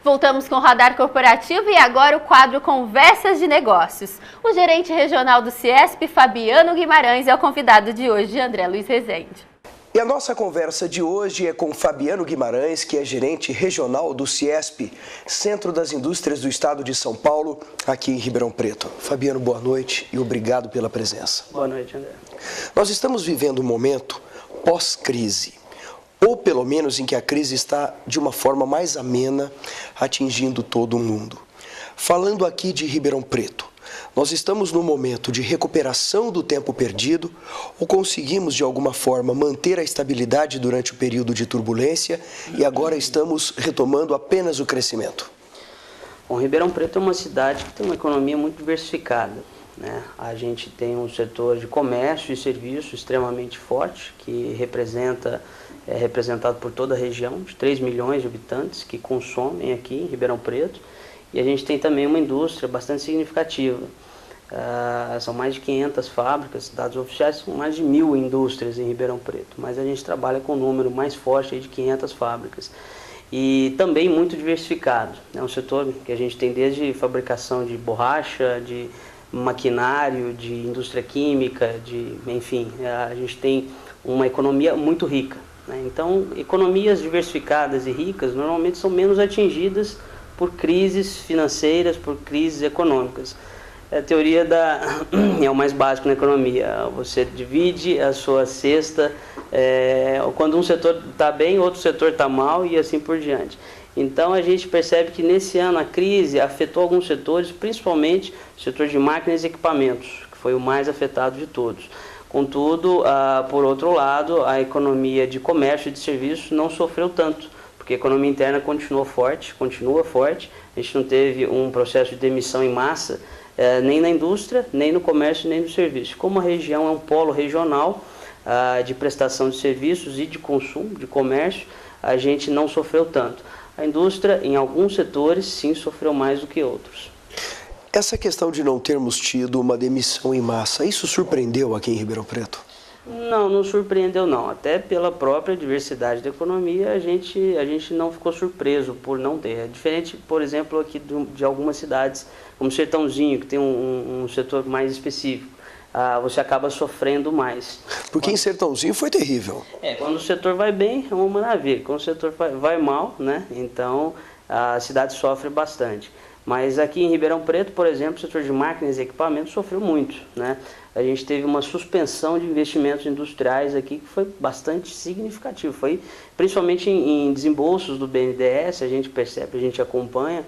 Voltamos com o Radar Corporativo e agora o quadro Conversas de Negócios. O gerente regional do Ciesp, Fabiano Guimarães, é o convidado de hoje, André Luiz Rezende. E a nossa conversa de hoje é com Fabiano Guimarães, que é gerente regional do Ciesp, Centro das Indústrias do Estado de São Paulo, aqui em Ribeirão Preto. Fabiano, boa noite e obrigado pela presença. Boa noite, André. Nós estamos vivendo um momento pós-crise, ou pelo menos em que a crise está de uma forma mais amena, atingindo todo o mundo. Falando aqui de Ribeirão Preto, nós estamos num momento de recuperação do tempo perdido ou conseguimos de alguma forma manter a estabilidade durante o período de turbulência e agora estamos retomando apenas o crescimento? Bom, Ribeirão Preto é uma cidade que tem uma economia muito diversificada, né? A gente tem um setor de comércio e serviço extremamente forte, que é representado por toda a região, de 3 milhões de habitantes que consomem aqui em Ribeirão Preto. E a gente tem também uma indústria bastante significativa. São mais de 500 fábricas, dados oficiais são mais de 1.000 indústrias em Ribeirão Preto, mas a gente trabalha com um número mais forte de 500 fábricas. E também muito diversificado. É um setor que a gente tem desde fabricação de borracha, de maquinário, de indústria química, enfim, a gente tem uma economia muito rica, né? Então, economias diversificadas e ricas normalmente são menos atingidas por crises financeiras, por crises econômicas. A teoria é o mais básico na economia. Você divide a sua cesta, quando um setor está bem, outro setor está mal e assim por diante. Então a gente percebe que nesse ano a crise afetou alguns setores, principalmente o setor de máquinas e equipamentos, que foi o mais afetado de todos. Contudo, por outro lado, a economia de comércio e de serviços não sofreu tanto, porque a economia interna continua forte. A gente não teve um processo de demissão em massa, nem na indústria, nem no comércio, nem no serviço. Como a região é um polo regional de prestação de serviços e de consumo, de comércio, a gente não sofreu tanto. A indústria, em alguns setores, sim, sofreu mais do que outros. Essa questão de não termos tido uma demissão em massa, isso surpreendeu aqui em Ribeirão Preto? Não surpreendeu não. Até pela própria diversidade da economia, a gente não ficou surpreso por não ter. É diferente, por exemplo, aqui de algumas cidades, como Sertãozinho, que tem um setor mais específico. Você acaba sofrendo mais. Porque em Sertãozinho foi terrível. Quando o setor vai bem, é uma maravilha. Quando o setor vai mal, né, então a cidade sofre bastante. Mas aqui em Ribeirão Preto, por exemplo, o setor de máquinas e equipamentos sofreu muito, né? A gente teve uma suspensão de investimentos industriais aqui que foi bastante significativo. Foi principalmente em desembolsos do BNDES, a gente percebe, a gente acompanha,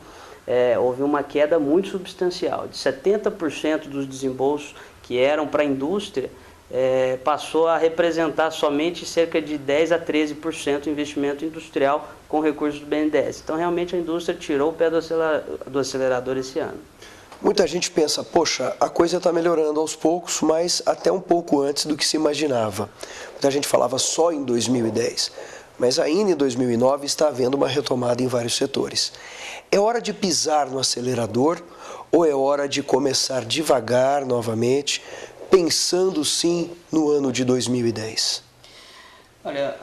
houve uma queda muito substancial. De 70% dos desembolsos que eram para a indústria, passou a representar somente cerca de 10 a 13% do investimento industrial com recursos do BNDES. Então, realmente, a indústria tirou o pé do acelerador esse ano. Muita gente pensa, poxa, a coisa está melhorando aos poucos, mas até um pouco antes do que se imaginava. Muita gente falava só em 2010, mas ainda em 2009 está havendo uma retomada em vários setores. É hora de pisar no acelerador ou é hora de começar devagar novamente, pensando sim no ano de 2010? Olha,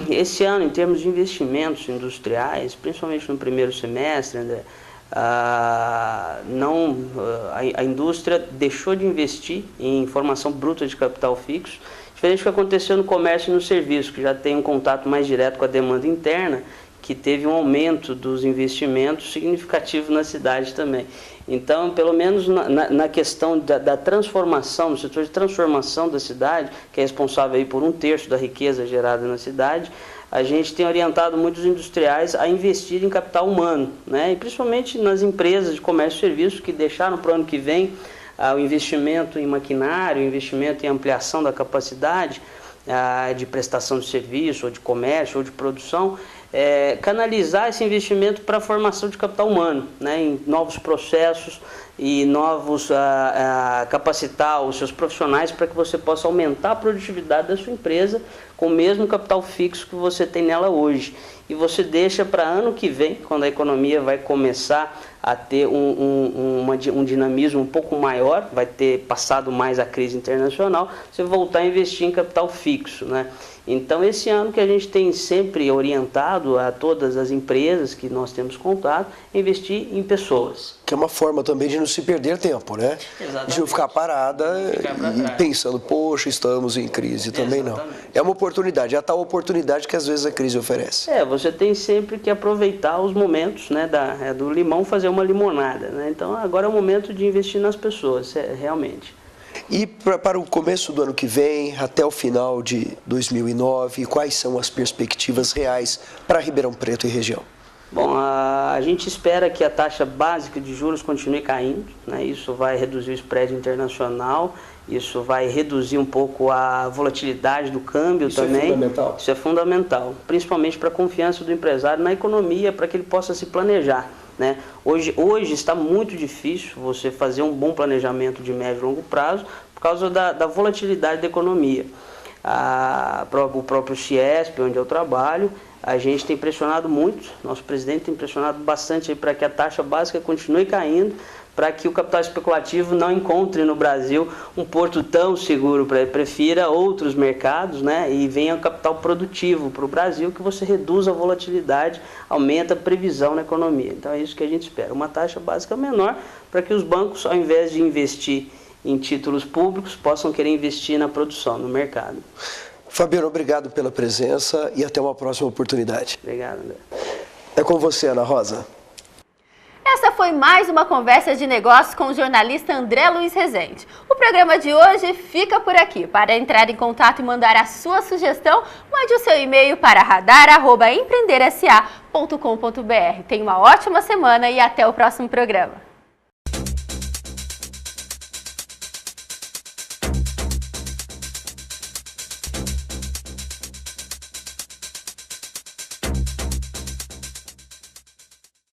esse ano, em termos de investimentos industriais, principalmente no primeiro semestre, André, a indústria deixou de investir em formação bruta de capital fixo, diferente do que aconteceu no comércio e no serviço, que já tem um contato mais direto com a demanda interna, que teve um aumento dos investimentos significativo na cidade também. Então, pelo menos na questão da transformação, no setor de transformação da cidade, que é responsável aí por 1/3 da riqueza gerada na cidade, a gente tem orientado muitos industriais a investir em capital humano, né? E principalmente nas empresas de comércio e serviços que deixaram para o ano que vem o investimento em maquinário, o investimento em ampliação da capacidade de prestação de serviço, ou de comércio, ou de produção, canalizar esse investimento para a formação de capital humano, né, em novos processos e capacitar os seus profissionais para que você possa aumentar a produtividade da sua empresa com o mesmo capital fixo que você tem nela hoje. E você deixa para ano que vem, quando a economia vai começar a ter um dinamismo um pouco maior, vai ter passado mais a crise internacional, você voltar a investir em capital fixo, né? Então, esse ano que a gente tem sempre orientado a todas as empresas que nós temos contato, investir em pessoas. Que é uma forma também de não se perder tempo, né? Exatamente. De não ficar parada e pensando, poxa, estamos em crise. Também não. É uma oportunidade, é a tal oportunidade que às vezes a crise oferece. Você tem sempre que aproveitar os momentos, né, do limão fazer uma limonada, né? Então, agora é o momento de investir nas pessoas, realmente. E para o começo do ano que vem, até o final de 2009, quais são as perspectivas reais para Ribeirão Preto e região? Bom, a gente espera que a taxa básica de juros continue caindo, né? Isso vai reduzir o spread internacional, isso vai reduzir um pouco a volatilidade do câmbio também. Isso é fundamental? Isso é fundamental, principalmente para a confiança do empresário na economia, para que ele possa se planejar, né? Hoje está muito difícil você fazer um bom planejamento de médio e longo prazo por causa da volatilidade da economia. O próprio CIESP, onde eu trabalho, a gente tem pressionado muito, nosso presidente tem pressionado bastante para que a taxa básica continue caindo, para que o capital especulativo não encontre no Brasil um porto tão seguro, prefira outros mercados, né, e venha o capital produtivo para o Brasil, que você reduz a volatilidade, aumenta a previsão na economia. Então é isso que a gente espera, uma taxa básica menor, para que os bancos, ao invés de investir em títulos públicos, possam querer investir na produção, no mercado. Fabiano, obrigado pela presença e até uma próxima oportunidade. Obrigado, André. É com você, Ana Rosa. Essa foi mais uma conversa de negócios com o jornalista André Luiz Rezende. O programa de hoje fica por aqui. Para entrar em contato e mandar a sua sugestão, mande o seu e-mail para radar@empreendersa.com.br. Tenha uma ótima semana e até o próximo programa.